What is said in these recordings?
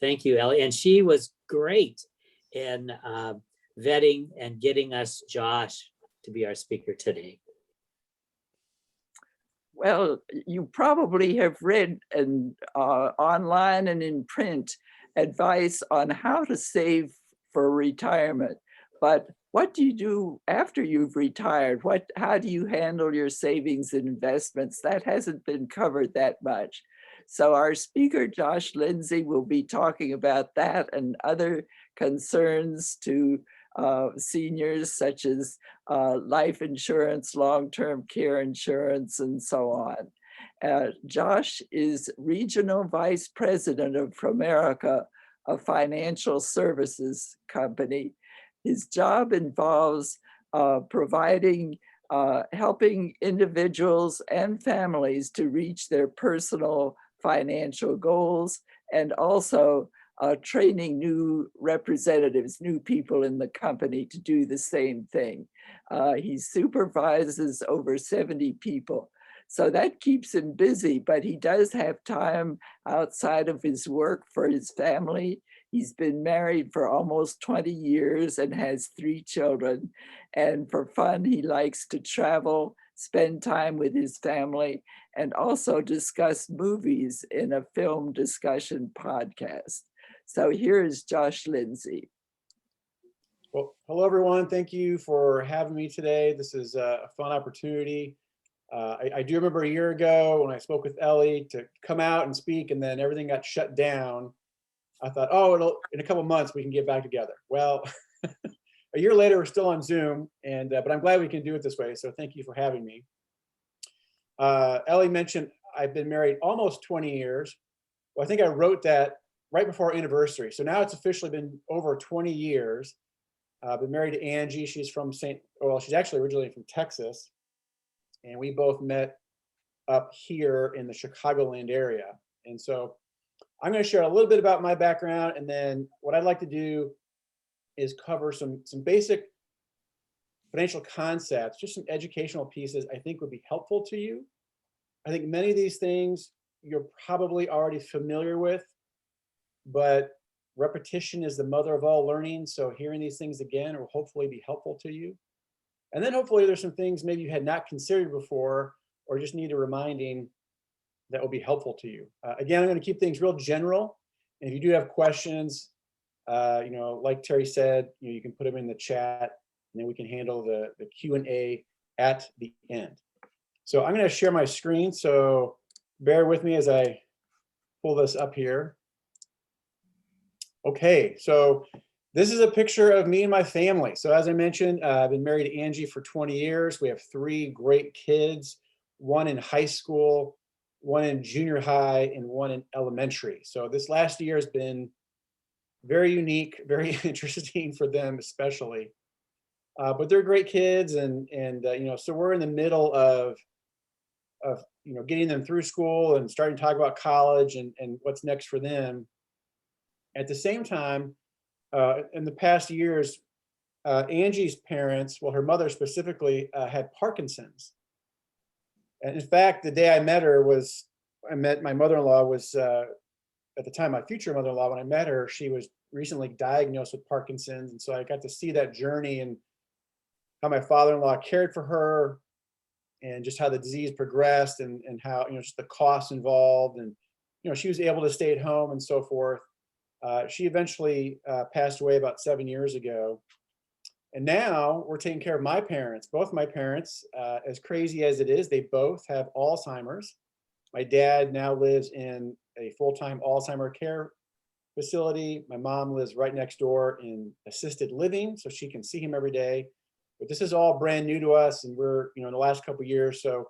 Thank you, Ellie. And she was great in vetting and getting us Josh to be our speaker today. Well, you probably have read online and in print advice on how to save for retirement. But what do you do after you've retired? How do you handle your savings and investments? That hasn't been covered that much. So our speaker, Josh Lindsay, will be talking about that and other concerns to seniors, such as life insurance, long-term care insurance, and so on. Josh is Regional Vice President of Promerica, a financial services company. His job involves helping individuals and families to reach their personal financial goals, and also training new representatives, new people in the company to do the same thing. He supervises over 70 people. So that keeps him busy, but he does have time outside of his work for his family. He's been married for almost 20 years and has 3 children. And for fun, he likes to travel, spend time with his family, and also discuss movies in a film discussion podcast. So here is Josh Lindsay. Well, hello, everyone. Thank you for having me today. This is a fun opportunity. I do remember a year ago when I spoke with Ellie to come out and speak, and then everything got shut down. I thought, oh, in a couple months we can get back together. Well, a year later, we're still on Zoom, but I'm glad we can do it this way. So thank you for having me. Ellie mentioned I've been married almost 20 years. Well, I think I wrote that right before our anniversary. So now it's officially been over 20 years. I've been married to Angie. She's she's actually originally from Texas. And we both met up here in the Chicagoland area. And so I'm going to share a little bit about my background, and then what I'd like to do is cover some basic financial concepts, just some educational pieces I think would be helpful to you. I think many of these things you're probably already familiar with, but repetition is the mother of all learning. So hearing these things again will hopefully be helpful to you. And then hopefully there's some things maybe you had not considered before or just need a reminding that will be helpful to you. Again, I'm going to keep things real general. And if you do have questions, like Terry said, you can put them in the chat, and then we can handle the Q&A at the end. So I'm going to share my screen. So bear with me as I pull this up here. Okay, so this is a picture of me and my family. So as I mentioned, I've been married to Angie for 20 years. We have 3 great kids, one in high school, one in junior high, and one in elementary. So this last year has been very unique, very interesting for them especially. But they're great kids, and so we're in the middle of getting them through school and starting to talk about college and what's next for them. At the same time, in the past years, Angie's parents, well, her mother specifically, had Parkinson's. And in fact, the day I met my mother-in-law was, at the time, my future mother-in-law, when I met her, she was recently diagnosed with Parkinson's. And so I got to see that journey and how my father-in-law cared for her and just how the disease progressed and how, just the costs involved. And, she was able to stay at home and so forth. She eventually passed away about 7 years ago. And now we're taking care of my parents, both my parents. As crazy as it is, they both have Alzheimer's. My dad now lives in a full-time Alzheimer care facility. My mom lives right next door in assisted living, so she can see him every day. But this is all brand new to us, and we're, in the last couple of years. So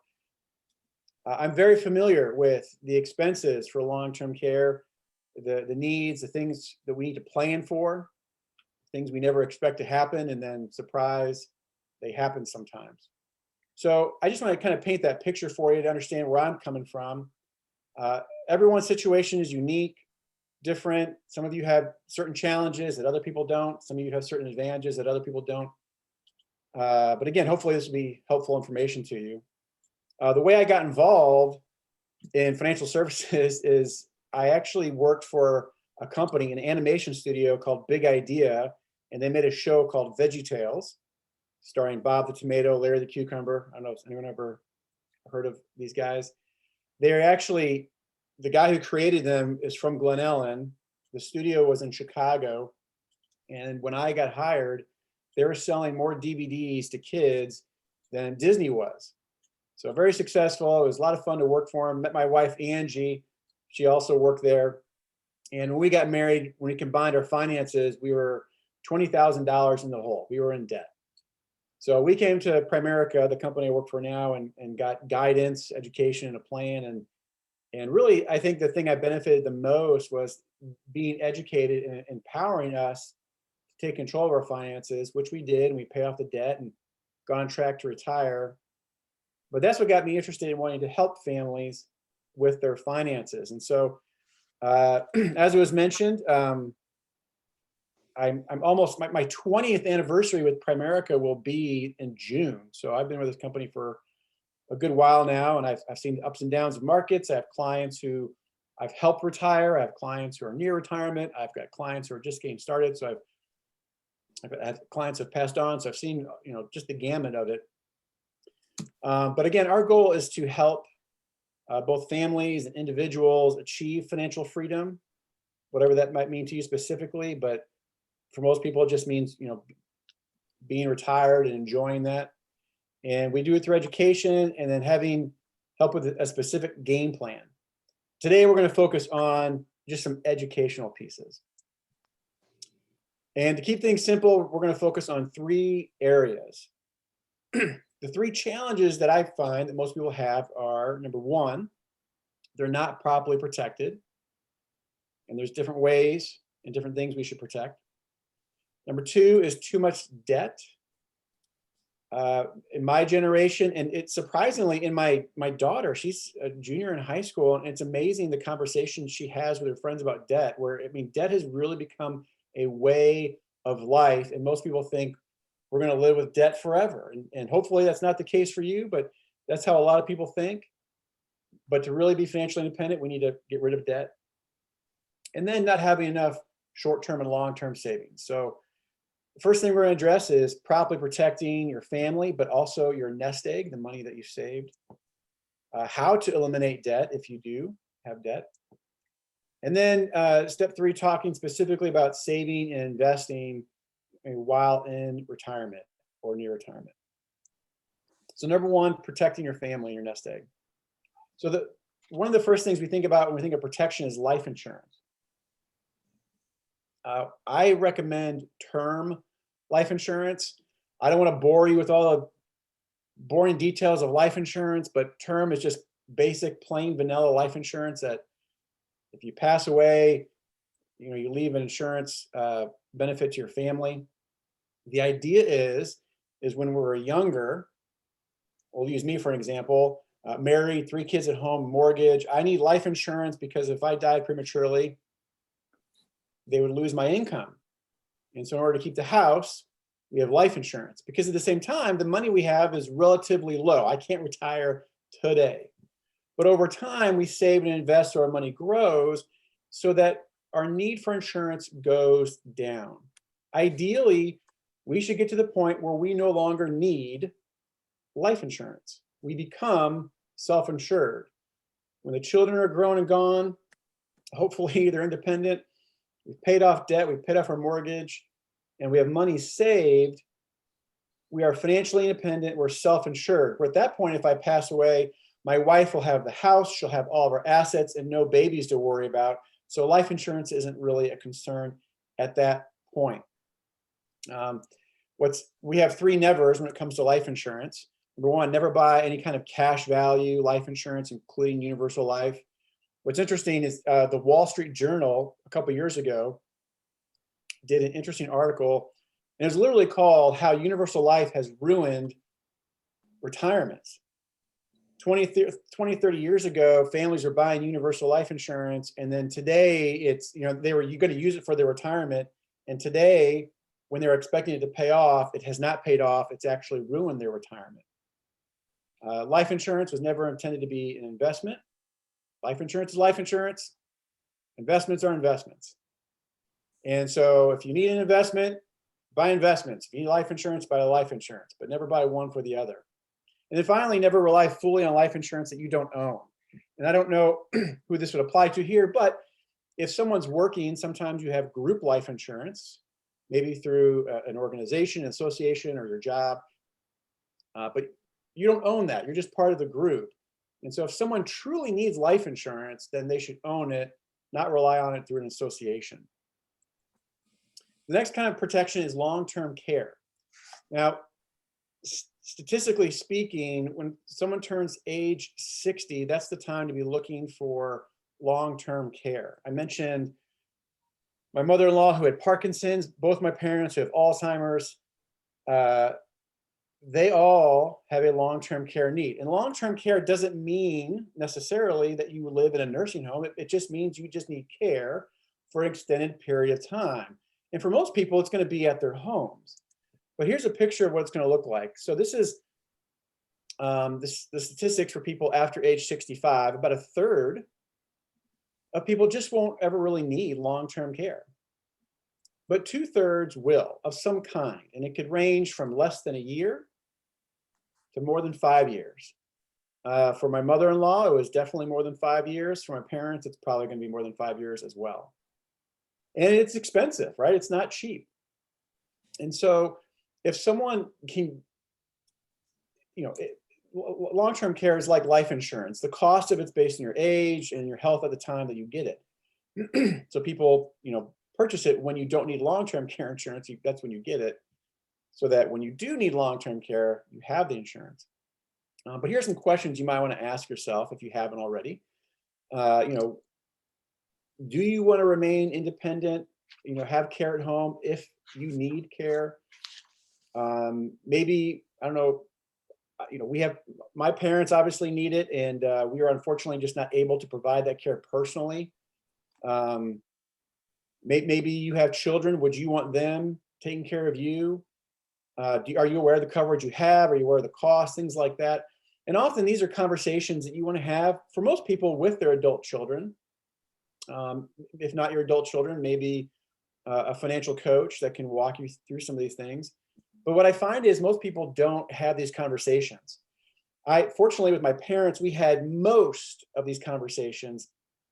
I'm very familiar with the expenses for long-term care, the needs, the things that we need to plan for, things we never expect to happen, and then surprise, they happen sometimes. So I just want to kind of paint that picture for you to understand where I'm coming from. Everyone's situation is unique, different. Some of you have certain challenges that other people don't. Some of you have certain advantages that other people don't. But again, hopefully this will be helpful information to you. The way I got involved in financial services is I actually worked for a company, an animation studio called Big Idea, and they made a show called VeggieTales, starring Bob the Tomato, Larry the Cucumber. I don't know if anyone ever heard of these guys. They're actually, the guy who created them is from Glen Ellen. The studio was in Chicago. And when I got hired, they were selling more DVDs to kids than Disney was. So very successful. It was a lot of fun to work for them. Met my wife, Angie. She also worked there. And when we got married, when we combined our finances, we were $20,000 in the hole. We were in debt. So we came to Primerica, the company I work for now, and got guidance, education, and a plan. And really, I think the thing I benefited the most was being educated and empowering us to take control of our finances, which we did, and we pay off the debt and got on track to retire. But that's what got me interested in wanting to help families with their finances. And so, as it was mentioned, I'm almost, my 20th anniversary with Primerica will be in June. So I've been with this company for a good while now, and I've seen the ups and downs of markets. I have clients who I've helped retire. I have clients who are near retirement. I've got clients who are just getting started. So I've had clients who have passed on. So I've seen, just the gamut of it. But again, our goal is to help both families and individuals achieve financial freedom, whatever that might mean to you specifically. But for most people, it just means, being retired and enjoying that. And we do it through education and then having help with a specific game plan. Today, we're going to focus on just some educational pieces. And to keep things simple, we're going to focus on 3 areas. The 3 challenges that I find that most people have are, number 1, they're not properly protected. And there's different ways and different things we should protect. Number 2 is too much debt. In my generation, and it's surprisingly in my daughter, she's a junior in high school, and it's amazing the conversation she has with her friends about debt, where, debt has really become a way of life. And most people think we're going to live with debt forever. And hopefully that's not the case for you, but that's how a lot of people think. But to really be financially independent, we need to get rid of debt. And then not having enough short-term and long-term savings. So the first thing we're going to address is properly protecting your family, but also your nest egg, the money that you saved. How to eliminate debt if you do have debt. And then step 3, talking specifically about saving and investing while in retirement or near retirement. So number 1, protecting your family, your nest egg. So one of the first things we think about when we think of protection is life insurance. I recommend term life insurance. I don't want to bore you with all the boring details of life insurance, but term is just basic, plain vanilla life insurance that if you pass away, you leave an insurance benefit to your family. The idea is when we were younger, we'll use me for an example, married, 3 kids at home, mortgage. I need life insurance because if I died prematurely, they would lose my income. And so in order to keep the house, we have life insurance, because at the same time, the money we have is relatively low. I can't retire today. But over time, we save and invest so our money grows so that our need for insurance goes down. Ideally, we should get to the point where we no longer need life insurance. We become self-insured. When the children are grown and gone, hopefully they're independent, we've paid off debt, we've paid off our mortgage, and we have money saved, we are financially independent, we're self-insured. Where at that point, if I pass away, my wife will have the house, she'll have all of our assets and no babies to worry about. So life insurance isn't really a concern at that point. We have 3 nevers when it comes to life insurance. Number 1, never buy any kind of cash value life insurance, including universal life. What's interesting is the Wall Street Journal a couple years ago did an interesting article, and it was literally called "How Universal Life Has Ruined Retirements." 20, 30 years ago, families were buying universal life insurance, and then today it's, they were going to use it for their retirement, and today, when they're expecting it to pay off, it has not paid off. It's actually ruined their retirement. Life insurance was never intended to be an investment. Life insurance is life insurance. Investments are investments. And so if you need an investment, buy investments. If you need life insurance, buy life insurance, but never buy one for the other. And then finally, never rely fully on life insurance that you don't own. And I don't know who this would apply to here, but if someone's working, sometimes you have group life insurance, maybe through an organization, association, or your job, but you don't own that. You're just part of the group. And so if someone truly needs life insurance, then they should own it, not rely on it through an association. The next kind of protection is long-term care. Now, statistically speaking, when someone turns age 60, that's the time to be looking for long-term care. I mentioned my mother-in-law who had Parkinson's, both my parents who have Alzheimer's. They all have a long-term care need. And long-term care doesn't mean necessarily that you live in a nursing home. It just means you just need care for an extended period of time. And for most people, it's going to be at their homes. But here's a picture of what it's going to look like. So this is the statistics for people after age 65. About a third of people just won't ever really need long-term care. But 2/3 will, of some kind. And it could range from less than a year to more than 5 years. For my mother-in-law, it was definitely more than 5 years. For my parents, it's probably going to be more than 5 years as well. And it's expensive, right? It's not cheap. And so if someone can, long-term care is like life insurance. The cost of it's based on your age and your health at the time that you get it. So people, purchase it when you don't need long-term care insurance. That's when you get it, so that when you do need long-term care, you have the insurance. But here's some questions you might want to ask yourself if you haven't already. Do you want to remain independent? Have care at home if you need care. Maybe, I don't know, my parents obviously need it, and we are unfortunately just not able to provide that care personally. Maybe you have children. Would you want them taking care of you? Are you aware of the coverage you have? Are you aware of the cost? Things like that. And often these are conversations that you want to have, for most people, with their adult children. If not your adult children, maybe a financial coach that can walk you through some of these things. But what I find is most people don't have these conversations. Fortunately, with my parents, we had most of these conversations.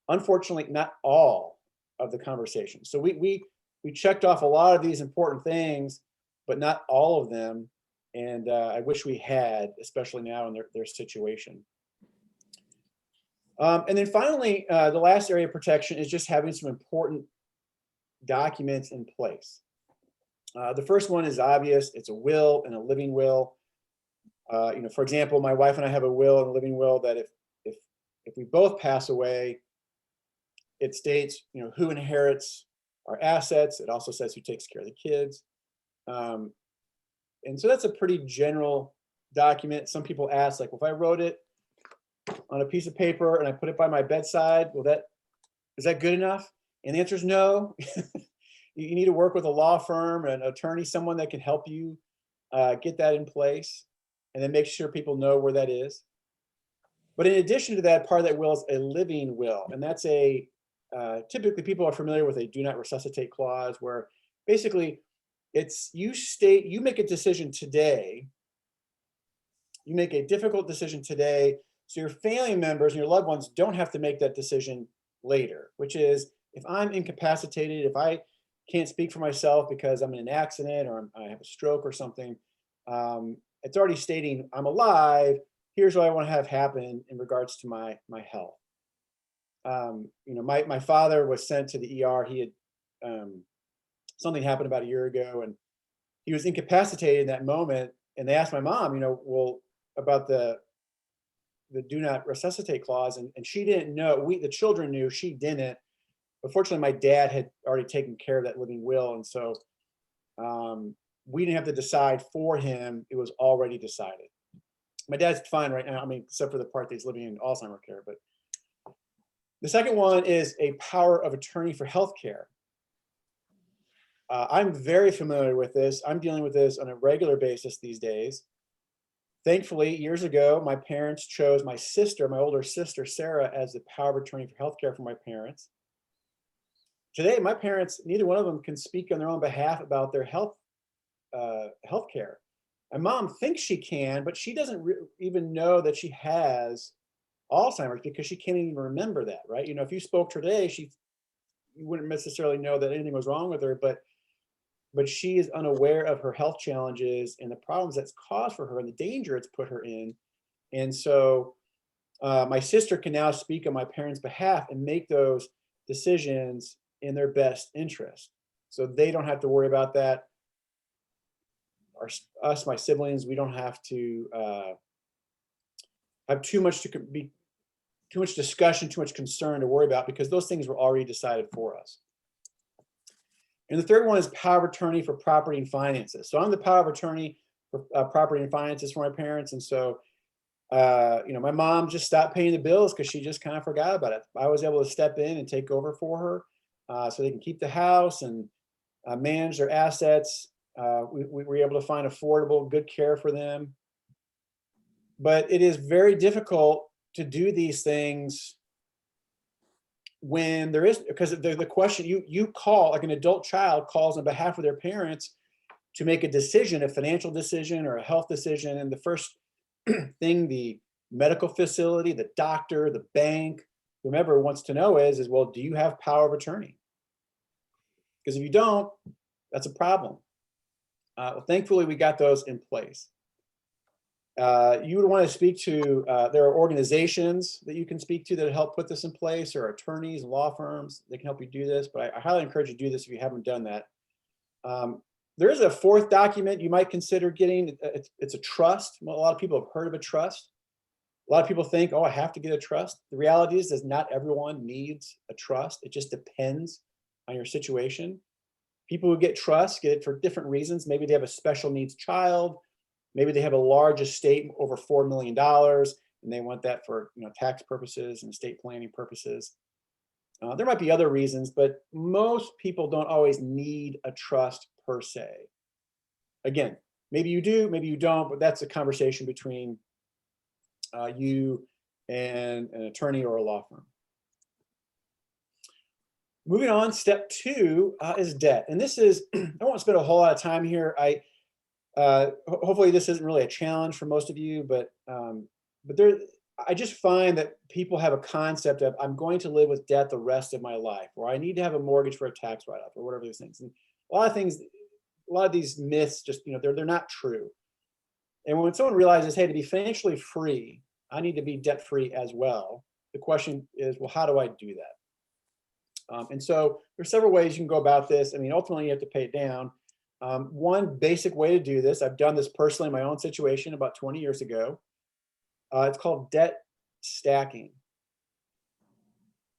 Unfortunately, not all of the conversations. So we checked off a lot of these important things, but not all of them. And I wish we had, especially now in their situation. And then finally, the last area of protection is just having some important documents in place. The first one is obvious. It's a will and a living will. For example, my wife and I have a will and a living will that if we both pass away, it states, who inherits our assets. It also says who takes care of the kids. And so that's a pretty general document. Some people ask, like, well, if I wrote it on a piece of paper and I put it by my bedside, is that good enough? And the answer is no. You need to work with a law firm, an attorney, someone that can help you get that in place, and then make sure people know where that is. But in addition to that, part of that will is a living will. And that's typically people are familiar with a do not resuscitate clause, where basically it's you make a decision today. You make a difficult decision today, so your family members and your loved ones don't have to make that decision later, which is, if I'm incapacitated, if I can't speak for myself because I'm in an accident or I have a stroke or something, it's already stating I'm alive. Here's what I want to have happen in regards to my health. My father was sent to the ER. He had something happened about a year ago, and he was incapacitated in that moment. And they asked my mom, about the do not resuscitate clause, and she didn't know. The children knew, she didn't. But fortunately, my dad had already taken care of that living will, and so we didn't have to decide for him. It was already decided. My dad's fine right now, except for the part that he's living in Alzheimer's care. But the second one is a power of attorney for healthcare. I'm very familiar with this. I'm dealing with this on a regular basis these days. Thankfully, years ago, my parents chose my older sister, Sarah, as the power of attorney for healthcare for my parents. today, my parents, neither one of them can speak on their own behalf about their health care. My mom thinks she can, but she doesn't even know that she has Alzheimer's because she can't even remember that, right? You know, if you spoke to her today, you wouldn't necessarily know that anything was wrong with her, but she is unaware of her health challenges and the problems that's caused for her and the danger it's put her in. And so my sister can now speak on my parents' behalf and make those decisions in their best interest. So they don't have to worry about that. My siblings, we don't have to have too much discussion, too much concern to worry about because those things were already decided for us. And the third one is power of attorney for property and finances. So I'm the power of attorney for property and finances for my parents. And so, you know, my mom just stopped paying the bills because she just kind of forgot about it. I was able to step in and take over for her so they can keep the house and manage their assets. We were able to find affordable, good care for them. But it is very difficult to do these things when there is, because the question you call, like an adult child calls on behalf of their parents to make a decision, a financial decision or a health decision. And the first thing the medical facility, the doctor, the bank, whomever wants to know is, well, do you have power of attorney? Because if you don't, that's a problem. Well, thankfully, we got those in place. You would want to speak to, there are organizations that you can speak to that help put this in place, or attorneys, law firms, they can help you do this, but I highly encourage you to do this if you haven't done that. There is a fourth document you might consider getting. It's a trust. Well, a lot of people have heard of a trust. A lot of people think, oh, I have to get a trust. The reality is not everyone needs a trust. It just depends on your situation. People who get trusts get it for different reasons. Maybe they have a special needs child. Maybe they have a large estate over $4 million and they want that for, you know, tax purposes and estate planning purposes. There might be other reasons, but most people don't always need a trust per se. Again, maybe you do, maybe you don't, but that's a conversation between you and an attorney or a law firm. Moving on, step 2 is debt. And this is, I won't spend a whole lot of time here. Hopefully this isn't really a challenge for most of you, but I just find that people have a concept of, I'm going to live with debt the rest of my life, or I need to have a mortgage for a tax write-off, or whatever these things. And a lot of these myths just, you know, they're not true. And when someone realizes, hey, to be financially free, I need to be debt-free as well. The question is, well, how do I do that? And so there's several ways you can go about this. I mean, ultimately you have to pay it down. One basic way to do this, I've done this personally in my own situation about 20 years ago. It's called debt stacking.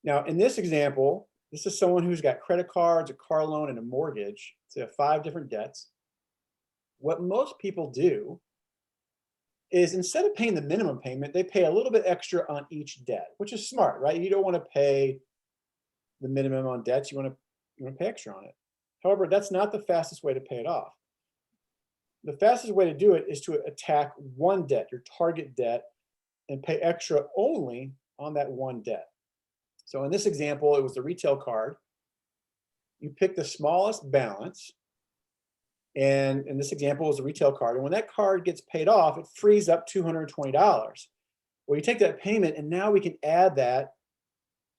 Now, in this example, this is someone who's got credit cards, a car loan, and a mortgage. So they have 5 different debts. What most people do is, instead of paying the minimum payment, they pay a little bit extra on each debt, which is smart, right? You don't want to pay the minimum on debts. You want to pay extra on it. However, that's not the fastest way to pay it off. The fastest way to do it is to attack one debt, your target debt, and pay extra only on that one debt. So in this example, it was the retail card. You pick the smallest balance, and in this example, it was the retail card. And when that card gets paid off, it frees up $220. Well, you take that payment, and now we can add that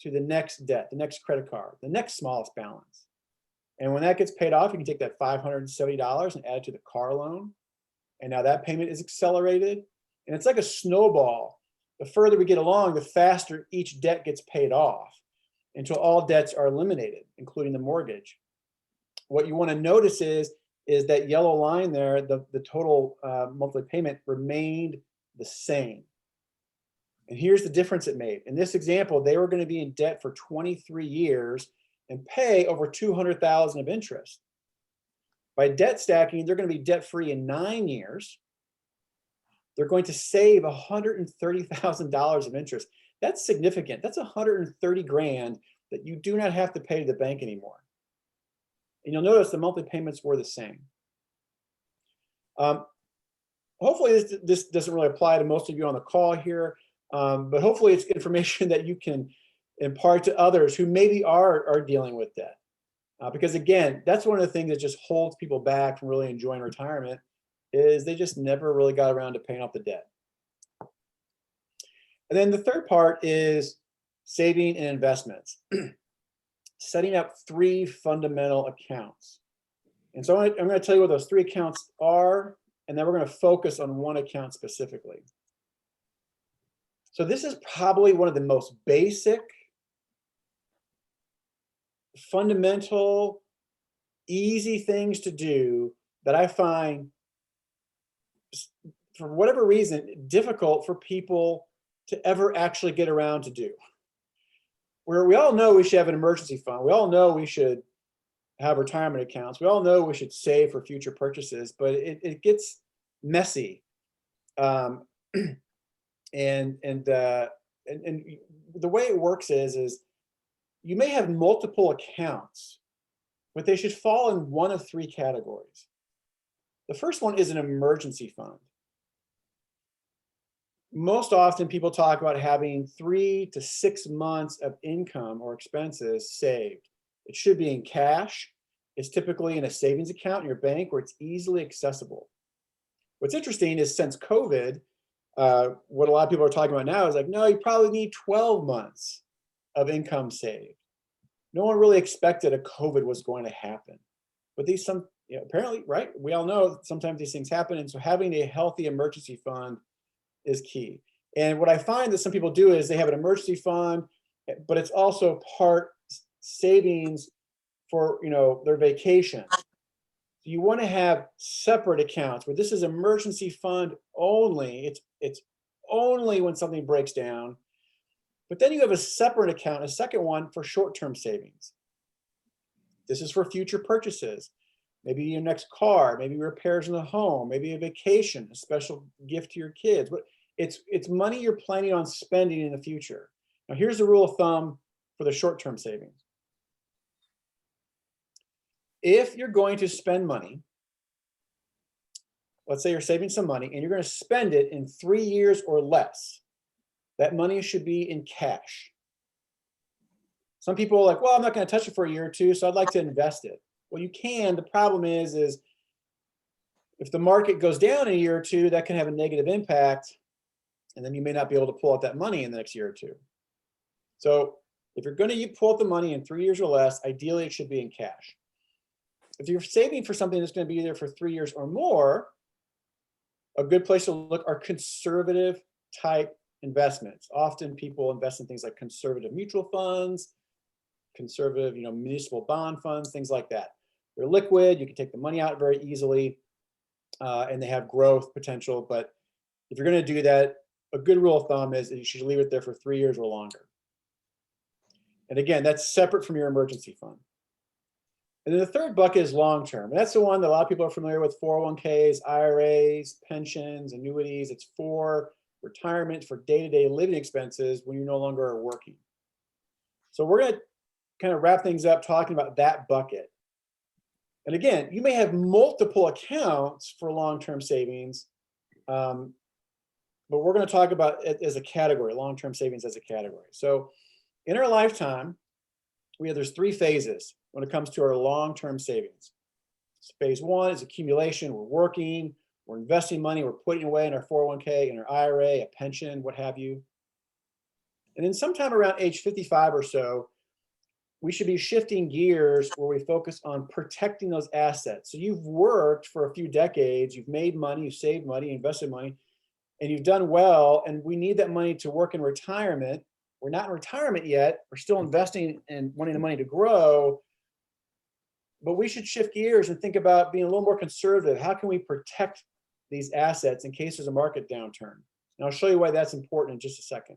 to the next debt, the next credit card, the next smallest balance. And when that gets paid off, you can take that $570 and add it to the car loan. And now that payment is accelerated. And it's like a snowball. The further we get along, the faster each debt gets paid off until all debts are eliminated, including the mortgage. What you want to notice is that yellow line there, the total monthly payment remained the same. And here's the difference it made. In this example, they were going to be in debt for 23 years and pay over $200,000 of interest. By debt stacking, they're going to be debt-free in 9 years. They're going to save $130,000 of interest. That's significant. That's $130,000 that you do not have to pay to the bank anymore. And you'll notice the monthly payments were the same. Hopefully this doesn't really apply to most of you on the call here, but hopefully it's information that you can impart to others who maybe are dealing with debt. Because again, that's one of the things that just holds people back from really enjoying retirement, is they just never really got around to paying off the debt. And then the third part is saving and investments. Setting up 3 fundamental accounts. And so I'm going to tell you what those 3 accounts are, and then we're going to focus on one account specifically. So this is probably one of the most basic, fundamental, easy things to do that I find, for whatever reason, difficult for people to ever actually get around to do. Where we all know we should have an emergency fund. We all know we should have retirement accounts. We all know we should save for future purchases, but it gets messy. And the way it works is you may have multiple accounts, but they should fall in one of 3 categories. The first one is an emergency fund. Most often people talk about having 3 to 6 months of income or expenses saved. It should be in cash. It's typically in a savings account in your bank where it's easily accessible. What's interesting is since COVID, what a lot of people are talking about now is like, no, you probably need 12 months of income saved. No one really expected a COVID was going to happen. But apparently, right? We all know sometimes these things happen. And so having a healthy emergency fund is key. And what I find that some people do is they have an emergency fund, but it's also part savings for their vacation. So you want to have separate accounts where this is emergency fund only. It's only when something breaks down. But then you have a separate account, a second one for short-term savings. This is for future purchases. Maybe your next car, maybe repairs in the home, maybe a vacation, a special gift to your kids. But it's money you're planning on spending in the future. Now, here's the rule of thumb for the short-term savings. If you're going to spend money, let's say you're saving some money and you're going to spend it in 3 years or less, that money should be in cash. Some people are like, well, I'm not going to touch it for a year or 2, so I'd like to invest it. Well, you can. The problem is if the market goes down in a year or 2, that can have a negative impact, and then you may not be able to pull out that money in the next year or 2. So if you're going to pull out the money in 3 years or less, ideally it should be in cash. If you're saving for something that's going to be there for 3 years or more, a good place to look are conservative type investments. Often people invest in things like conservative mutual funds, conservative, municipal bond funds, things like that. They're liquid. You can take the money out very easily, and they have growth potential. But if you're going to do that, a good rule of thumb is that you should leave it there for 3 years or longer. And again, that's separate from your emergency fund. And then the third bucket is long-term. And that's the one that a lot of people are familiar with: 401ks, IRAs, pensions, annuities. It's for retirement, for day-to-day living expenses when you no longer are working. So we're going to kind of wrap things up talking about that bucket. And again, you may have multiple accounts for long-term savings, but we're going to talk about it as a category, long-term savings as a category. So in our lifetime, there's 3 phases when it comes to our long-term savings. So phase 1 is accumulation. We're working, we're investing money, we're putting away in our 401k, in our IRA, a pension, what have you. And then sometime around age 55 or so, we should be shifting gears where we focus on protecting those assets. So you've worked for a few decades, you've made money, you've saved money, invested money, and you've done well, and we need that money to work in retirement. We're not in retirement yet. We're still investing and wanting the money to grow, but we should shift gears and think about being a little more conservative. How can we protect these assets in case there's a market downturn? And I'll show you why that's important in just a second.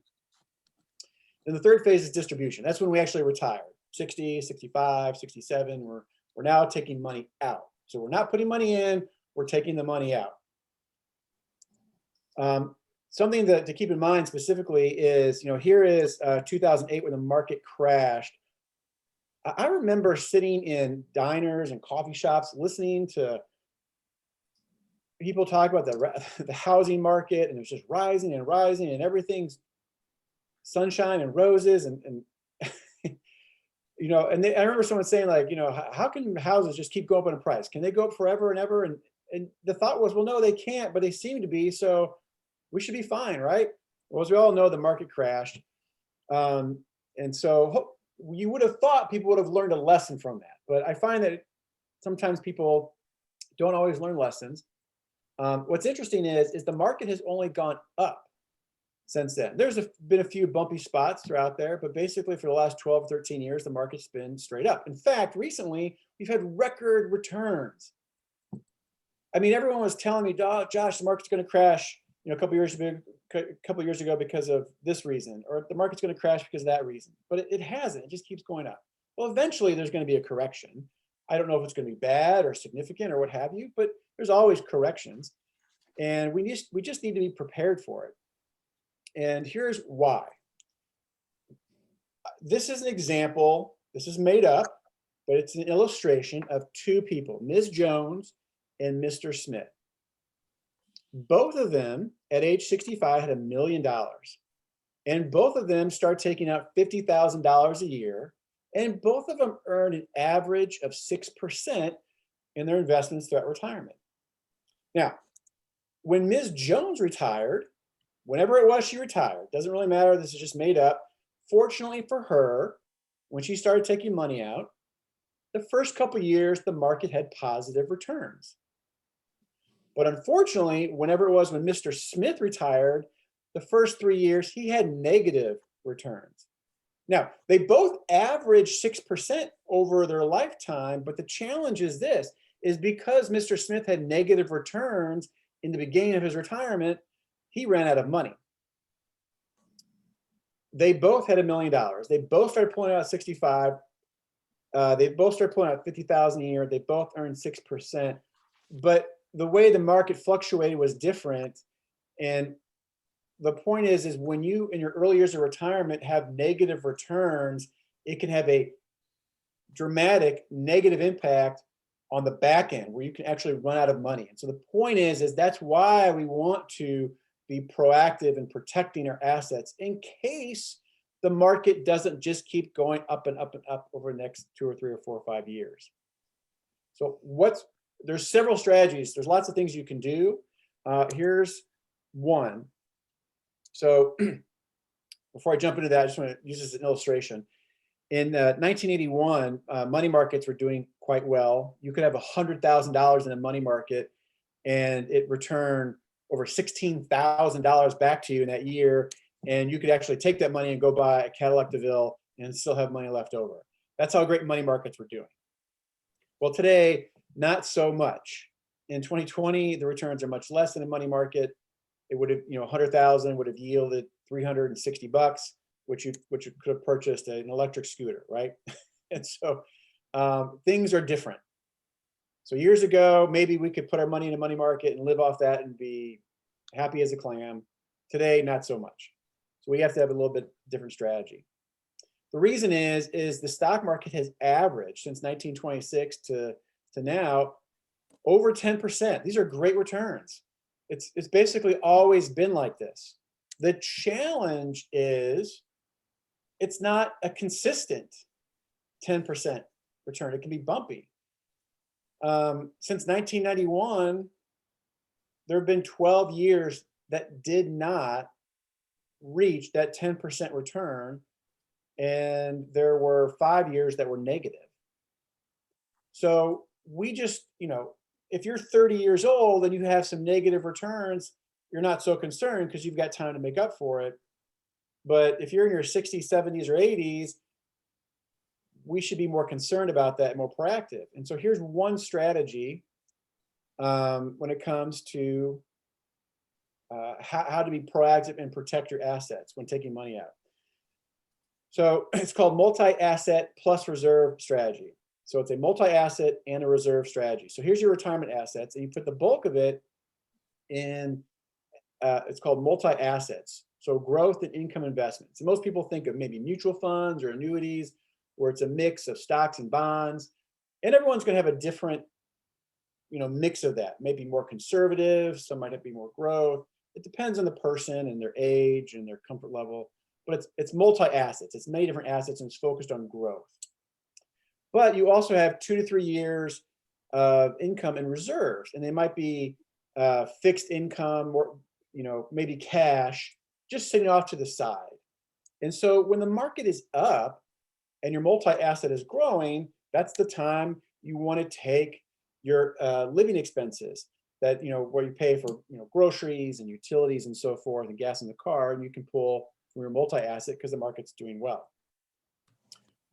Then the third phase is distribution. That's when we actually retire. 60, 65, 67, we're now taking money out. So we're not putting money in, we're taking the money out. Something to keep in mind specifically is, here is 2008 when the market crashed. I remember sitting in diners and coffee shops listening to people talk about the housing market, and it's just rising and rising, and everything's sunshine and roses, and I remember someone saying like, how can houses just keep going up in price? Can they go up forever and ever? And the thought was, well, no, they can't, but they seem to be. So we should be fine, right? Well, as we all know, the market crashed. And so you would have thought people would have learned a lesson from that. But I find that sometimes people don't always learn lessons. What's interesting is the market has only gone up since then. There's been a few bumpy spots throughout there, but basically for the last 12, 13 years, the market's been straight up. In fact, recently, we've had record returns. I mean, everyone was telling me, Josh, the market's going to crash, a couple years ago because of this reason, or the market's going to crash because of that reason. But it hasn't. It just keeps going up. Well, eventually, there's going to be a correction. I don't know if it's going to be bad or significant or what have you, but there's always corrections. And we just need to be prepared for it. And here's why. This is an example. This is made up, but it's an illustration of two people, Ms. Jones and Mr. Smith. Both of them at age 65 had $1 million. And both of them start taking out $50,000 a year. And both of them earned an average of 6% in their investments throughout retirement. Now, when Ms. Jones retired, whenever it was she retired, doesn't really matter, this is just made up. Fortunately for her, when she started taking money out, the first couple of years, the market had positive returns. But unfortunately, whenever it was when Mr. Smith retired, the first 3 years, he had negative returns. Now, they both averaged 6% over their lifetime, but the challenge is this, is because Mr. Smith had negative returns in the beginning of his retirement, he ran out of money. They both had $1 million. They both started pulling out at 65. They both started pulling out 50,000 a year. They both earned 6%, but the way the market fluctuated was different. And the point is when you, in your early years of retirement, have negative returns, it can have a dramatic negative impact on the back end where you can actually run out of money. And so the point is that's why we want to be proactive in protecting our assets in case the market doesn't just keep going up and up and up over the next 2 or 3 or 4 or 5 years. So there's several strategies. There's lots of things you can do. Here's one. So before I jump into that, I just want to use this as an illustration. In 1981, money markets were doing quite well. You could have $100,000 in a money market and it returned over $16,000 back to you in that year. And you could actually take that money and go buy a Cadillac DeVille and still have money left over. That's how great money markets were doing. Well, today, not so much. In 2020, the returns are much less than a money market. It would have, 100,000 would have yielded $360, which you could have purchased an electric scooter, right? And so things are different. So years ago, maybe we could put our money in a money market and live off that and be happy as a clam. Today, not so much. So we have to have a little bit different strategy. The reason is the stock market has averaged since 1926 to now over 10%. These are great returns. It's basically always been like this. The challenge is it's not a consistent 10% return. It can be bumpy. Since 1991, there have been 12 years that did not reach that 10% return, and there were 5 years that were negative. So we just, if you're 30 years old and you have some negative returns, you're not so concerned because you've got time to make up for it. But if you're in your 60s, 70s, or 80s, we should be more concerned about that and more proactive. And so here's one strategy when it comes to how to be proactive and protect your assets when taking money out. So it's called multi-asset plus reserve strategy. So it's a multi-asset and a reserve strategy. So here's your retirement assets, and you put the bulk of it in, it's called multi-assets. So growth and income investments. And most people think of maybe mutual funds or annuities, where it's a mix of stocks and bonds. And everyone's going to have a different, mix of that. Maybe more conservative, some might be more growth. It depends on the person and their age and their comfort level. But it's multi-assets. It's many different assets and it's focused on growth. But you also have 2 to 3 years of income in reserves, and they might be fixed income or maybe cash just sitting off to the side. And so when the market is up and your multi-asset is growing, that's the time you want to take your living expenses that where you pay for groceries and utilities and so forth and gas in the car, and you can pull from your multi-asset because the market's doing well.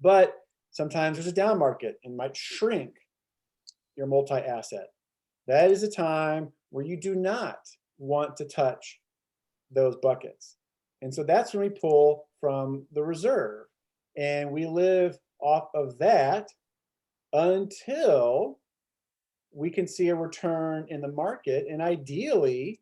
But sometimes there's a down market and might shrink your multi-asset. That is a time where you do not want to touch those buckets. And so that's when we pull from the reserve, and we live off of that until we can see a return in the market. And ideally,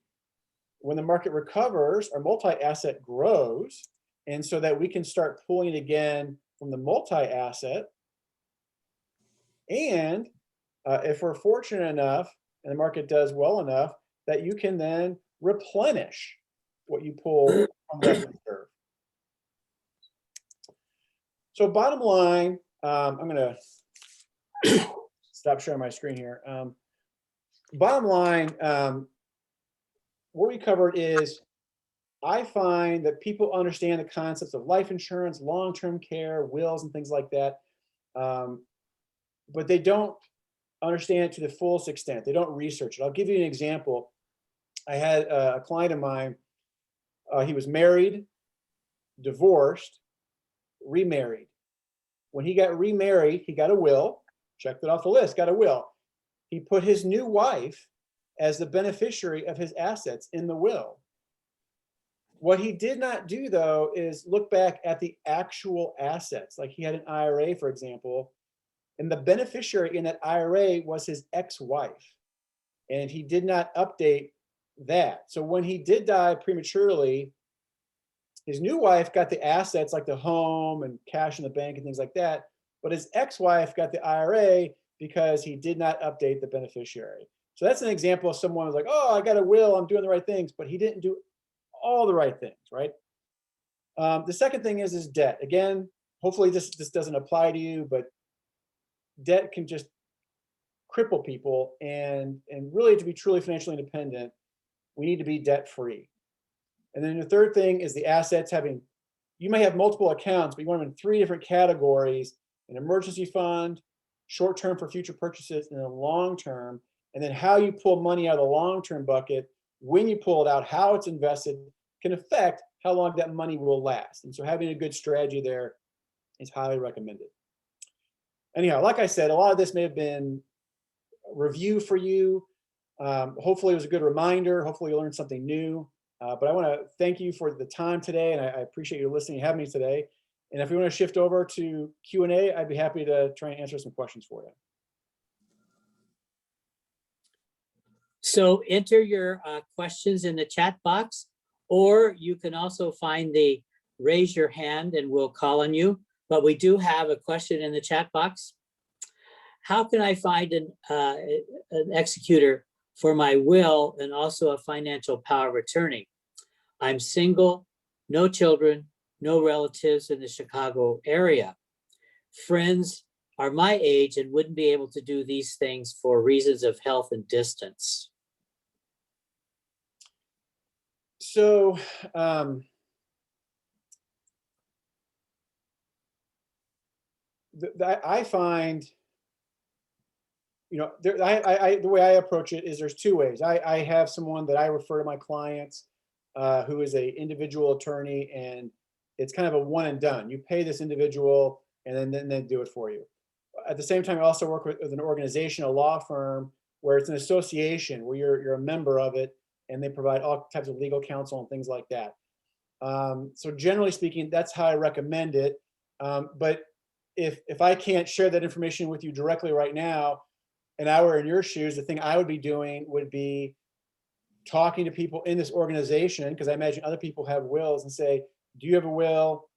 when the market recovers, our multi-asset grows, and so that we can start pulling again from the multi-asset. And if we're fortunate enough and the market does well enough, that you can then replenish what you pull from that reserve. So bottom line, I'm going to stop sharing my screen here. Bottom line, what we covered is, I find that people understand the concepts of life insurance, long-term care, wills, and things like that, but they don't understand it to the fullest extent. They don't research it. I'll give you an example. I had a client of mine. He was married, divorced, remarried. When he got remarried, he got a will. Checked it off the list, got a will. He put his new wife as the beneficiary of his assets in the will. What he did not do, though, is look back at the actual assets. Like, he had an IRA, for example, and the beneficiary in that IRA was his ex-wife, and he did not update that. So when he did die prematurely, his new wife got the assets like the home and cash in the bank and things like that, but his ex-wife got the IRA because he did not update the beneficiary. So that's an example of someone who's like, oh, I got a will, I'm doing the right things, but he didn't do all the right things, right? The second thing is debt. Again, hopefully this doesn't apply to you, but debt can just cripple people, and really, to be truly financially independent, we need to be debt free. And then the third thing is the assets. You may have multiple accounts, but you want them in 3 different categories: an emergency fund, short term for future purchases, and a long term. And then how you pull money out of the long term bucket, when you pull it out, how it's invested, can affect how long that money will last. And so having a good strategy there is highly recommended. Anyhow, like I said, a lot of this may have been a review for you. Hopefully it was a good reminder. Hopefully you learned something new. But I want to thank you for the time today, and I appreciate you listening and having me today. And if you want to shift over to Q&A, I'd be happy to try and answer some questions for you. So enter your questions in the chat box, or you can also find the raise your hand and we'll call on you. But we do have a question in the chat box. How can I find an executor for my will and also a financial power of attorney? I'm single, no children, no relatives in the Chicago area. Friends are my age and wouldn't be able to do these things for reasons of health and distance. So I find, the way I approach it is there's 2 ways. I have someone that I refer to my clients who is a individual attorney, and it's kind of a one and done. You pay this individual and then they do it for you. At the same time, I also work with an organization, a law firm, where it's an association where you're a member of it, and they provide all types of legal counsel and things like that. So generally speaking, that's how I recommend it. But if I can't share that information with you directly right now, and I were in your shoes, the thing I would be doing would be talking to people in this organization, because I imagine other people have wills, and say, do you have a will?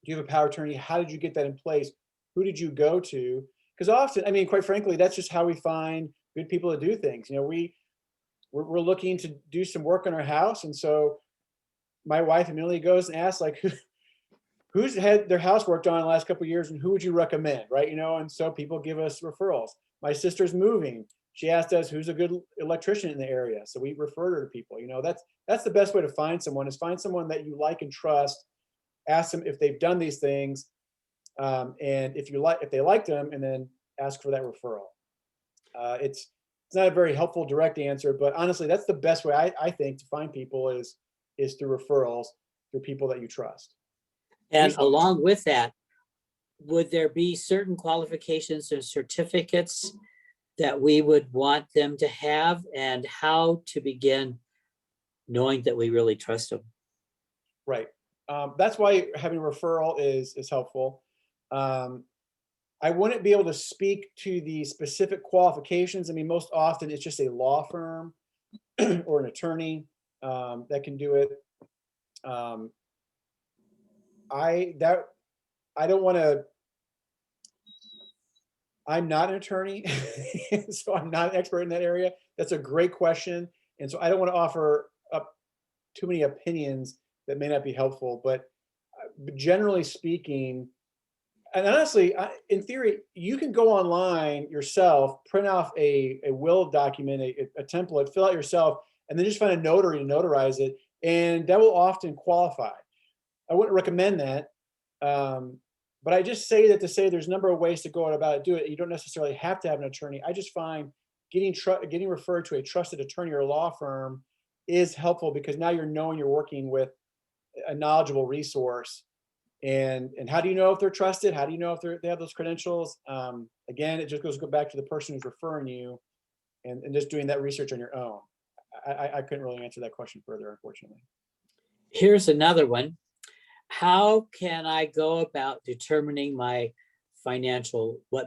Do you have a power of attorney? How did you get that in place? Who did you go to? Because often, I mean, quite frankly, that's just how we find good people to do things. We're looking to do some work on our house, and so my wife immediately goes and asks, like, who's had their house worked on in the last couple of years and who would you recommend, right? And so people give us referrals. My sister's moving. She asked us who's a good electrician in the area. So we refer her to people. That's the best way to find someone, is find someone that you like and trust. Ask them if they've done these things. And if they liked them, and then ask for that referral. It's not a very helpful direct answer, but honestly, that's the best way I think to find people is through referrals, through people that you trust. And along with that, would there be certain qualifications or certificates that we would want them to have, and how to begin knowing that we really trust them? Right. That's why having a referral is helpful. I wouldn't be able to speak to the specific qualifications. I mean, most often it's just a law firm or an attorney that can do it. I don't want to. I'm not an attorney, so I'm not an expert in that area. That's a great question, and so I don't want to offer up too many opinions that may not be helpful. But generally speaking, and honestly, in theory, you can go online yourself, print off a will document, a template, fill out yourself, and then just find a notary to notarize it, and that will often qualify. I wouldn't recommend that, but I just say that to say there's a number of ways to go about do it. You don't necessarily have to have an attorney. I just find getting referred to a trusted attorney or law firm is helpful, because now you're knowing you're working with a knowledgeable resource. And how do you know if they're trusted? How do you know if they have those credentials? Again, it just goes back to the person who's referring you, and just doing that research on your own. I couldn't really answer that question further, unfortunately. Here's another one. How can I go about determining what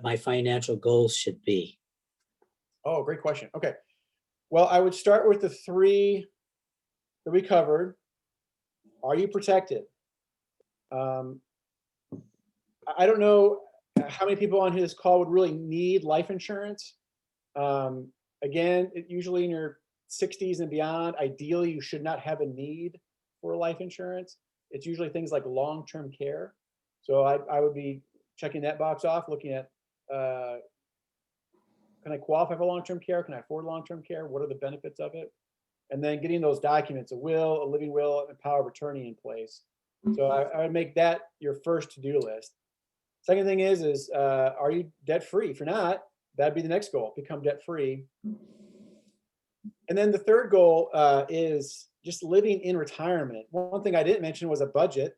my financial goals should be? Oh, great question. Okay. Well, I would start with the three that we covered. Are you protected? I don't know how many people on this call would really need life insurance. Again, usually in your 60s and beyond, ideally, you should not have a need for life insurance. It's usually things like long-term care. So I would be checking that box off, looking at, can I qualify for long-term care? Can I afford long-term care? What are the benefits of it? And then getting those documents, a will, a living will, and power of attorney in place. So I would make that your first to-do list. Second thing is are you debt-free? If you're not, that'd be the next goal, become debt-free. And then the third goal is just living in retirement. One thing I didn't mention was a budget.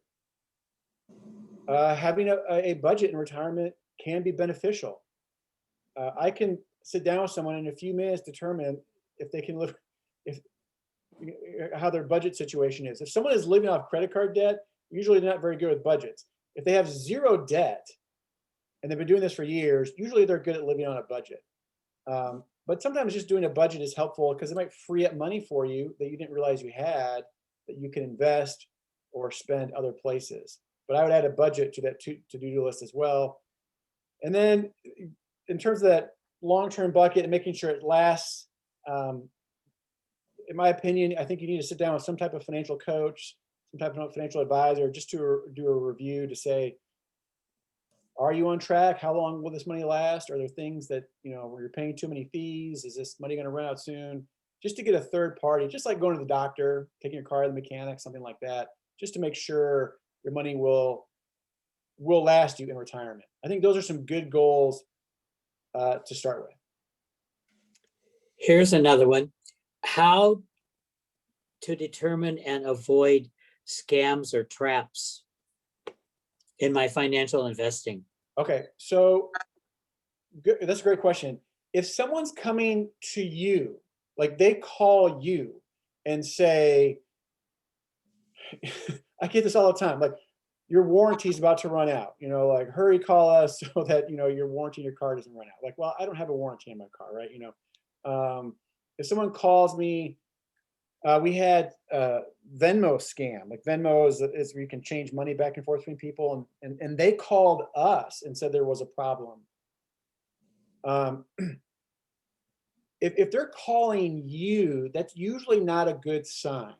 Having a budget in retirement can be beneficial. I can sit down with someone in a few minutes, determine if they can live, how their budget situation is. If someone is living off credit card debt, usually they're not very good with budgets. If they have zero debt and they've been doing this for years, usually they're good at living on a budget. But sometimes just doing a budget is helpful, because it might free up money for you that you didn't realize you had, that you can invest or spend other places. But I would add a budget to that to-do list as well. And then in terms of that long-term bucket and making sure it lasts, in my opinion, I think you need to sit down with some type of financial coach, some type of financial advisor, just to do a review to say, are you on track? How long will this money last? Are there things that, where you're paying too many fees? Is this money going to run out soon? Just to get a third party, just like going to the doctor, taking your car to the mechanic, something like that, just to make sure your money will last you in retirement. I think those are some good goals to start with. Here's another one. How to determine and avoid scams or traps in my financial investing? Okay, so good. That's a great question. If someone's coming to you, like they call you and say, I get this all the time, like your warranty's about to run out, like hurry, call us so that, your warranty in your car doesn't run out. Like, well, I don't have a warranty in my car, right? If someone calls me, we had Venmo scam. Like Venmo is where you can change money back and forth between people, and they called us and said there was a problem. If they're calling you, that's usually not a good sign.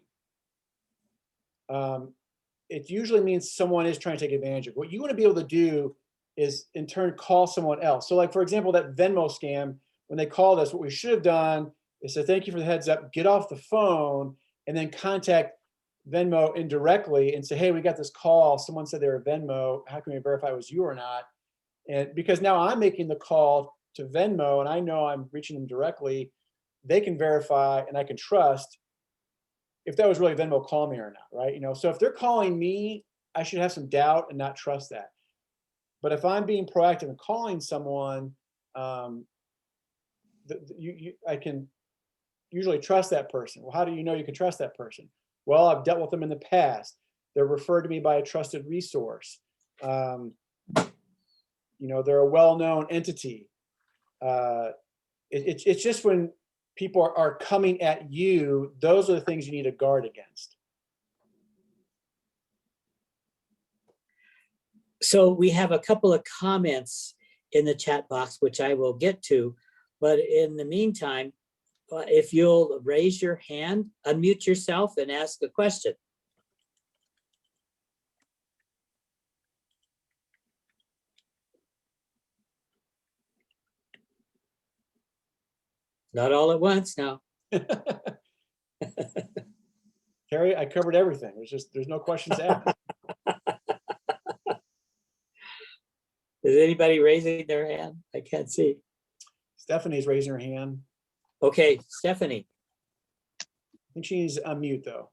it usually means someone is trying to take advantage of. What you want to be able to do is in turn call someone else. So like, for example, that Venmo scam, when they called us, what we should have done is say, thank you for the heads up, get off the phone, and then contact Venmo indirectly and say, hey, we got this call. Someone said they were Venmo. How can we verify it was you or not? And because now I'm making the call to Venmo and I know I'm reaching them directly, they can verify and I can trust if that was really Venmo call me or not, right? So if they're calling me, I should have some doubt and not trust that. But if I'm being proactive and calling someone, I can usually trust that person. Well, how do you know you can trust that person? Well, I've dealt with them in the past. They're referred to me by a trusted resource. They're a well-known entity. It's just when people are coming at you, those are the things you need to guard against. So we have a couple of comments in the chat box, which I will get to. But in the meantime, if you'll raise your hand, unmute yourself and ask a question. Not all at once now. Carrie, I covered everything. There's no questions asked. Is anybody raising their hand? I can't see. Stephanie's raising her hand. Okay, Stephanie. I think she needs to unmute though.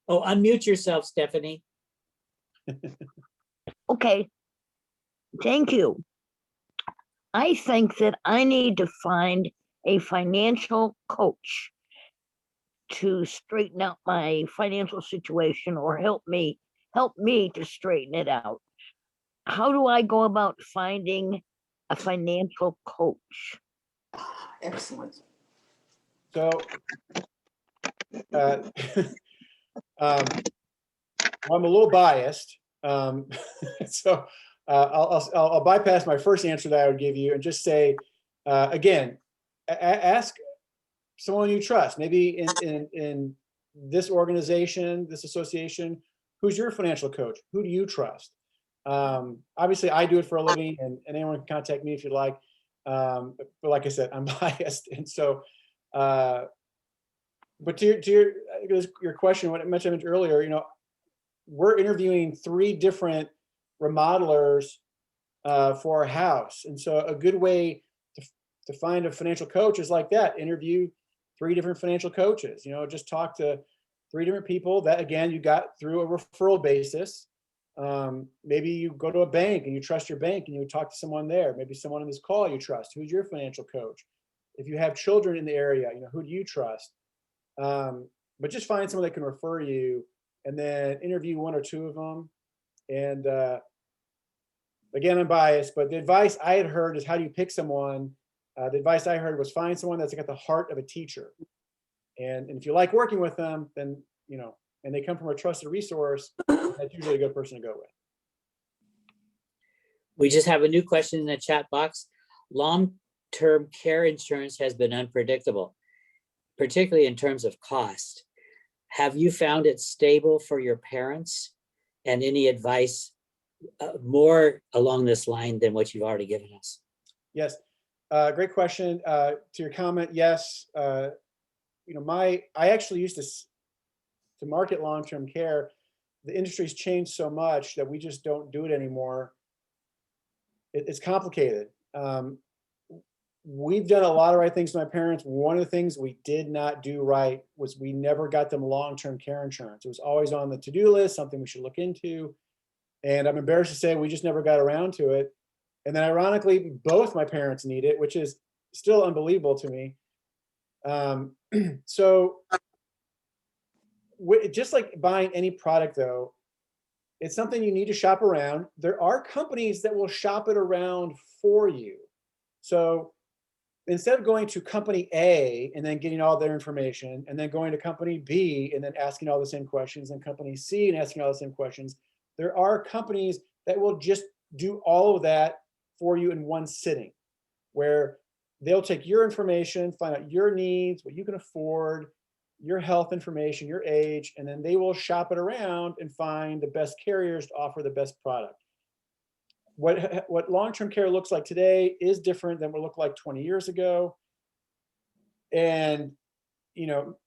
Oh, unmute yourself, Stephanie. Okay, thank you. I think that I need to find a financial coach to straighten out my financial situation or help me to straighten it out. How do I go about finding a financial coach? Excellent. So, well, I'm a little biased, so I'll bypass my first answer that I would give you and just say, again, ask someone you trust. Maybe in this organization, this association, who's your financial coach? Who do you trust? Obviously, I do it for a living, and anyone can contact me if you'd like. But like I said, I'm biased, and so. But to your question, what I mentioned earlier, we're interviewing 3 different remodelers for our house, and so a good way to find a financial coach is like that. Interview 3 different financial coaches. Just talk to 3 different people that, again, you got through a referral basis. Maybe you go to a bank and you trust your bank and you talk to someone there. Maybe someone on this call you trust. Who's your financial coach? If you have children in the area, who do you trust? But just find someone that can refer you and then interview 1 or 2 of them. And again, I'm biased, but the advice I had heard is, how do you pick someone? The advice I heard was find someone that's got the heart of a teacher. And if you like working with them, then, and they come from a trusted resource, that's usually a good person to go with. We just have a new question in the chat box. Long-term care insurance has been unpredictable, particularly in terms of cost. Have you found it stable for your parents? And any advice more along this line than what you've already given us? Yes, great question. To your comment, yes. I actually used to market long-term care. The industry's changed so much that we just don't do it anymore. It's complicated. We've done a lot of right things to my parents. One of the things we did not do right was we never got them long-term care insurance. It was always on the to-do list, something we should look into. And I'm embarrassed to say we just never got around to it. And then ironically, both my parents need it, which is still unbelievable to me. So just like buying any product though, it's something you need to shop around. There are companies that will shop it around for you. So instead of going to company A and then getting all their information, and then going to company B and then asking all the same questions, and company C and asking all the same questions, there are companies that will just do all of that for you in one sitting, where they'll take your information, find out your needs, what you can afford, your health information, your age, and then they will shop it around and find the best carriers to offer the best product. What long-term care looks like today is different than what it looked like 20 years ago. And,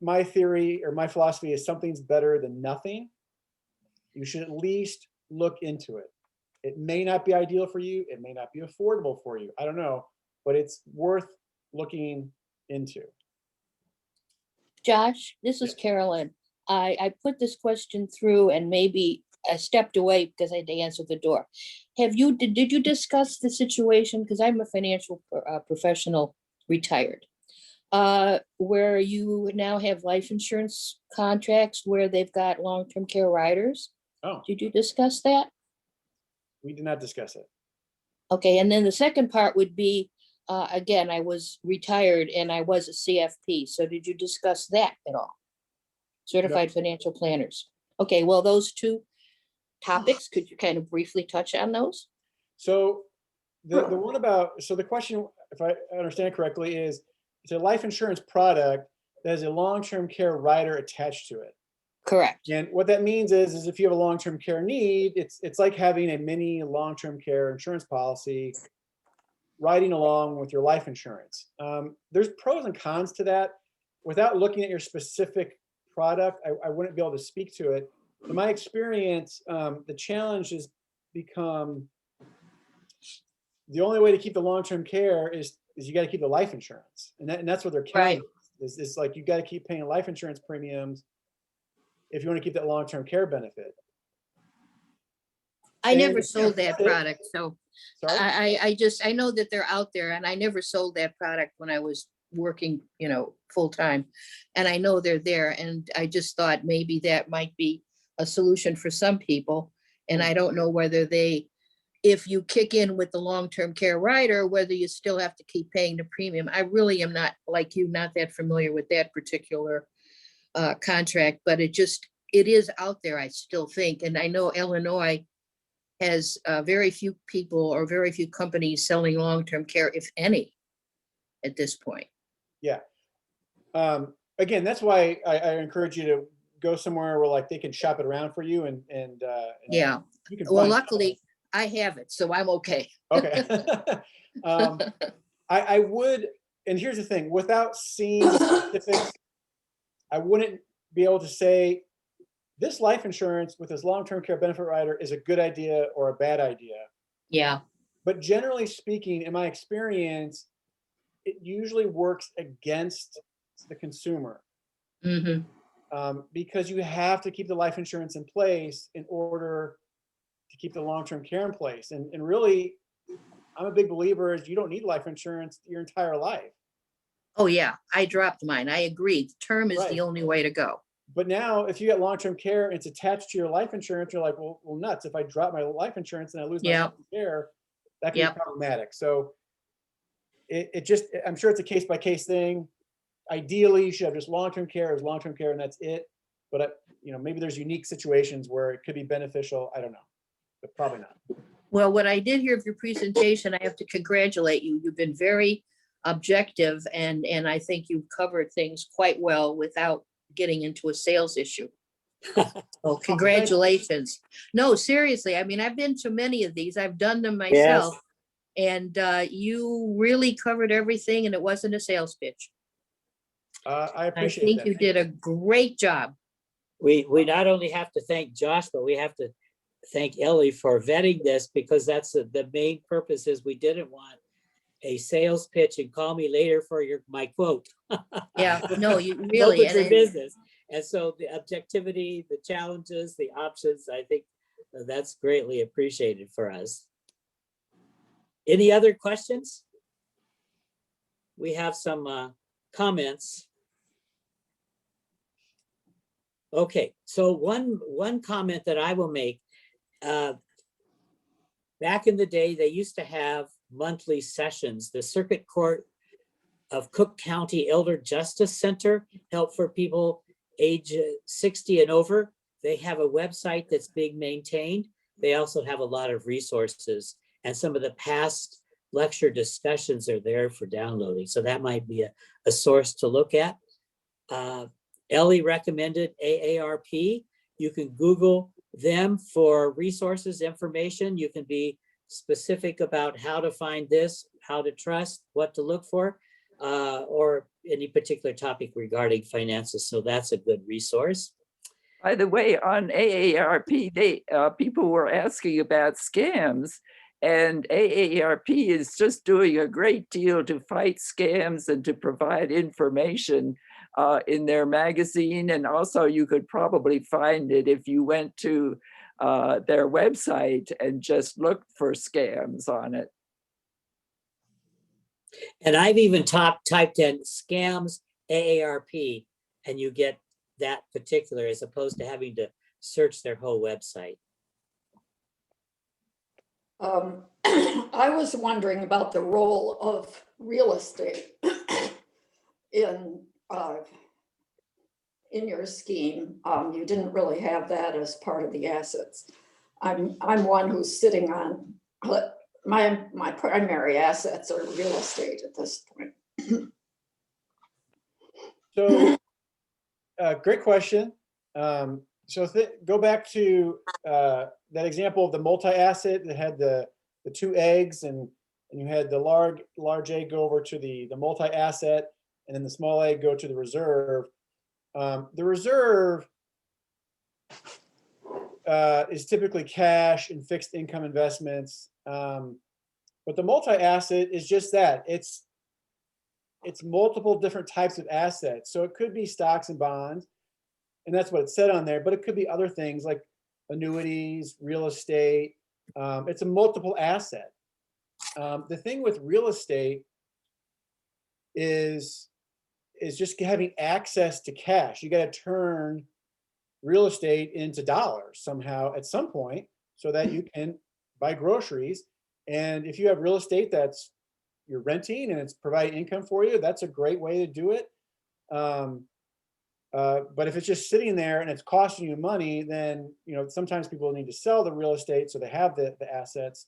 my theory or my philosophy is something's better than nothing. You should at least look into it. It may not be ideal for you. It may not be affordable for you. I don't know, but it's worth looking into. Josh, this is Carolyn. I put this question through and maybe I stepped away because I had to answer the door. Did you discuss the situation? Because I'm a financial professional, retired. Where you now have life insurance contracts where they've got long-term care riders. Oh, Did you discuss that? we did not discuss it. Okay, and then the second part would be, again, I was retired and I was a CFP. So did you discuss that at all? Certified financial planners. Okay, well, those two topics, could you kind of briefly touch on those? So the one about, so the question, if I understand correctly, is it's a life insurance product that has a long-term care rider attached to it. Correct. And what that means is if you have a long-term care need, it's like having a mini long-term care insurance policy riding along with your life insurance. There's pros and cons to that. Without looking at your specific product, I wouldn't be able to speak to it. In my experience, the challenge has become the only way to keep the long-term care is you got to keep the life insurance, and that's what they're carrying. It's like you got to keep paying life insurance premiums if you want to keep that long-term care benefit. I never sold that Sorry? product, so Sorry? I know that they're out there, and I never sold that product when I was working, full time. And I know they're there, and I just thought maybe that might be a solution for some people. And I don't know whether if you kick in with the long-term care rider, whether you still have to keep paying the premium. I really am not, like you, not that familiar with that particular contract, but it is out there, I still think. And I know Illinois has very few people or very few companies selling long-term care, if any, at this point. Yeah. Again, that's why I encourage you to go somewhere where they can shop it around for you and Yeah. you can Well, find- luckily I have it, so I'm okay. Okay. I would, and here's the thing, without seeing the specifics, I wouldn't be able to say this life insurance with this long-term care benefit rider is a good idea or a bad idea. Yeah. But generally speaking, in my experience, it usually works against the consumer. Mm-hmm. Because you have to keep the life insurance in place in order to keep the long-term care in place. And really, I'm a big believer is you don't need life insurance your entire life. Oh, yeah. I dropped mine. I agree. The term is Right. the only way to go. But now if you get long-term care and it's attached to your life insurance, you're like, well, nuts. If I drop my life insurance and I lose my Yeah. long-term care, that can Yep. be problematic. So it just, I'm sure it's a case-by-case thing. Ideally, you should have just long-term care as long-term care and that's it. But maybe there's unique situations where it could be beneficial. I don't know, but probably not. Well, what I did hear of your presentation, I have to congratulate you. You've been very objective and I think you've covered things quite well without getting into a sales issue. Oh, congratulations. No, seriously. I mean, I've been to many of these. I've done them myself. And you really covered everything and it wasn't a sales pitch. I I appreciate think that. you did a great job. We not only have to thank Josh, but we have to thank Ellie for vetting this because that's the main purpose is we didn't want a sales pitch and call me later for my quote. Yeah, no, you Open really, for and business. And so the objectivity, the challenges, the options, I think that's greatly appreciated for us. Any other questions? We have some comments. Okay, so one comment that I will make, back in the day, they used to have monthly sessions. The Circuit Court of Cook County Elder Justice Center help for people age 60 and over. They have a website that's being maintained. They also have a lot of resources and some of the past lecture discussions are there for downloading. So that might be a source to look at. Ellie recommended AARP. You can Google them for resources, information. You can be specific about how to find this, how to trust, what to look for, or any particular topic regarding finances. So that's a good resource. By the way, on AARP, people were asking about scams, and AARP is just doing a great deal to fight scams and to provide information in their magazine. And also, you could probably find it if you went to their website and just looked for scams on it. And I've even typed in scams AARP, and you get that particular, as opposed to having to search their whole website. I was wondering about the role of real estate in your scheme. You didn't really have that as part of the assets. I'm one who's sitting on my primary assets are real estate at this point. So, great question. So go back to that example of the multi-asset that had the two eggs, and you had the large egg go over to the multi-asset, and then the small egg go to the reserve. The reserve is typically cash and fixed income investments, but the multi-asset is just that. It's multiple different types of assets. So it could be stocks and bonds, and that's what it said on there, but it could be other things like annuities, real estate. It's a multiple asset. The thing with real estate is just having access to cash. You got to turn real estate into dollars somehow at some point so that you can buy groceries. And if you have real estate that's you're renting and it's providing income for you, that's a great way to do it. But if it's just sitting there and it's costing you money, then sometimes people need to sell the real estate so they have the assets.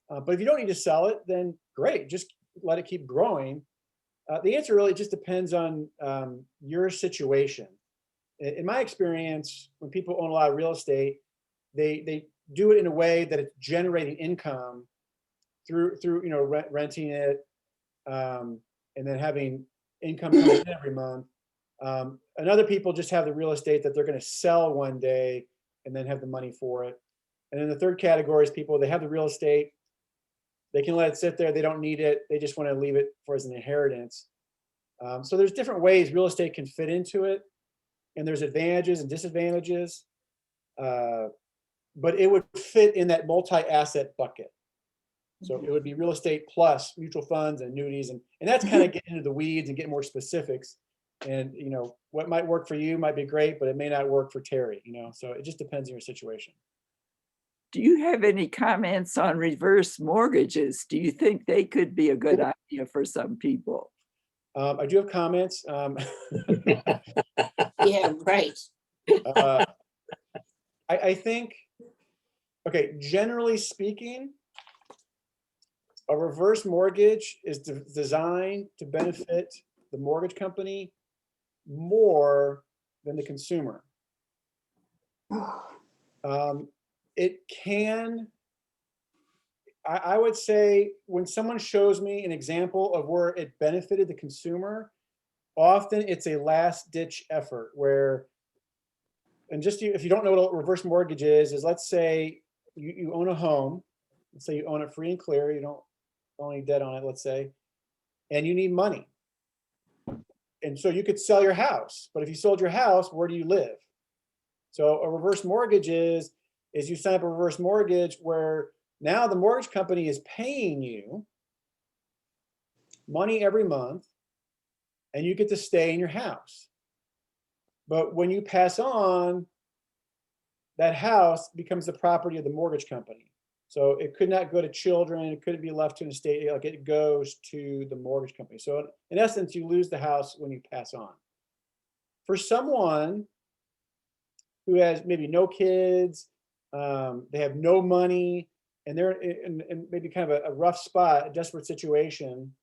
But if you don't need to sell it, then great, just let it keep growing. The answer really just depends on your situation. In my experience, when people own a lot of real estate, they do it in a way that it's generating income through renting it, and then having income coming in every month. And other people just have the real estate that they're going to sell one day and then have the money for it. And then the third category is people, they have the real estate, they can let it sit there, they don't need it, they just want to leave it for as an inheritance. So there's different ways real estate can fit into it, and there's advantages and disadvantages, but it would fit in that multi-asset bucket. So it would be real estate plus mutual funds and annuities, and that's kind of getting into the weeds and get more specifics. And what might work for you might be great, but it may not work for Terry. So it just depends on your situation. Do you have any comments on reverse mortgages? Do you think they could be a good idea for some people? I do have comments. Yeah, right. I think, okay, generally speaking, a reverse mortgage is designed to benefit the mortgage company more than the consumer. It can, I would say, when someone shows me an example of where it benefited the consumer, often it's a last-ditch effort where, and just if you don't know what a reverse mortgage is let's say you own a home, let's say you own it free and clear, you don't own any debt on it, let's say, and you need money. And so you could sell your house, but if you sold your house, where do you live? So a reverse mortgage is you sign up a reverse mortgage where now the mortgage company is paying you money every month and you get to stay in your house. But when you pass on, that house becomes the property of the mortgage company. So it could not go to children, it couldn't be left to an estate, like it goes to the mortgage company. So in essence, you lose the house when you pass on. For someone who has maybe no kids, they have no money, and they're in maybe kind of a rough spot, a desperate situation,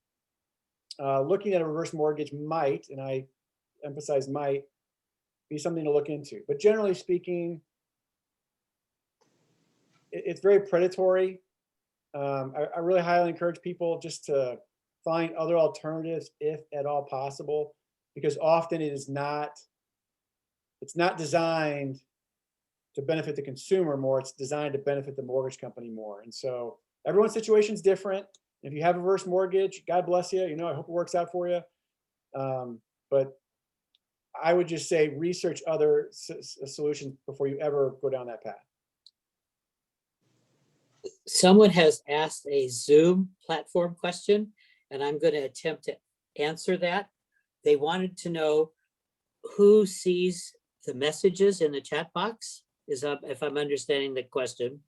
looking at a reverse mortgage might, and I emphasize might, be something to look into. But generally speaking, it's very predatory. I really highly encourage people just to find other alternatives if at all possible, because often it's not designed to benefit the consumer more, it's designed to benefit the mortgage company more. And so everyone's situation is different. If you have a reverse mortgage, God bless you. I hope it works out for you. But I would just say research other solutions before you ever go down that path. Someone has asked a Zoom platform question, and I'm going to attempt to answer that. They wanted to know who sees the messages in the chat box, if I'm understanding the question.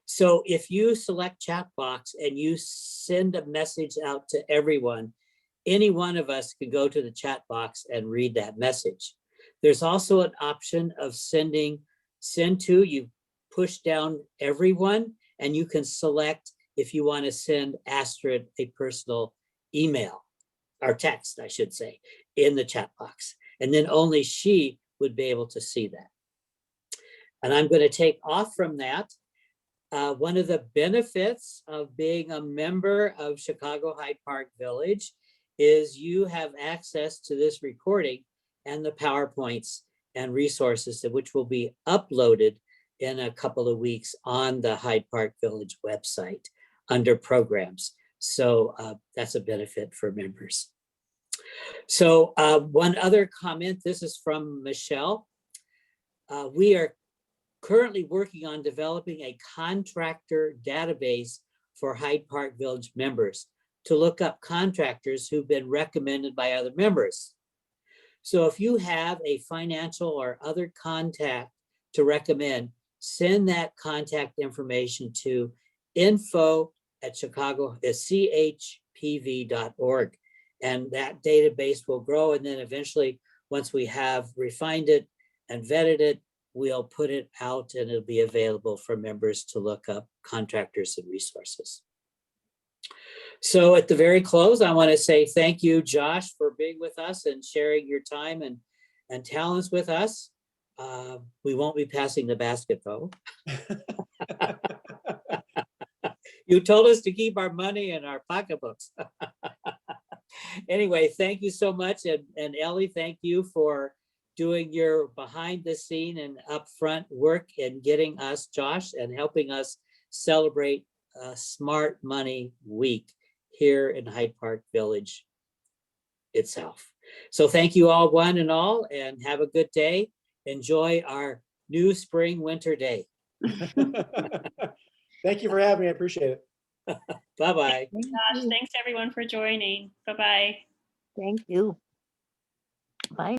So if you select chat box and you send a message out to everyone, any one of us can go to the chat box and read that message. There's also an option of send to, you push down everyone, and you can select if you want to send Astrid a personal email or text, I should say, in the chat box. And then only she would be able to see that. And I'm going to take off from that. One of the benefits of being a member of Chicago Hyde Park Village is you have access to this recording and the PowerPoints and resources which will be uploaded in a couple of weeks on the Hyde Park Village website under programs. So that's a benefit for members. So one other comment, this is from Michelle. We are currently working on developing a contractor database for Hyde Park Village members to look up contractors who've been recommended by other members. So if you have a financial or other contact to recommend, send that contact information to info@chpv.org. And that database will grow. And then eventually, once we have refined it and vetted it, we'll put it out and it'll be available for members to look up contractors and resources. So at the very close, I want to say thank you, Josh, for being with us and sharing your time and talents with us. We won't be passing the basket though. You told us to keep our money in our pocketbooks. Anyway, thank you so much. And Ellie, thank you for doing your behind the scene and upfront work and getting us, Josh, and helping us celebrate Smart Money Week here in Hyde Park Village itself. So thank you all, one and all, and have a good day. Enjoy our new spring winter day. Thank you for having me. I appreciate it. Bye-bye. Gosh, thanks everyone for joining. Bye-bye. Thank you.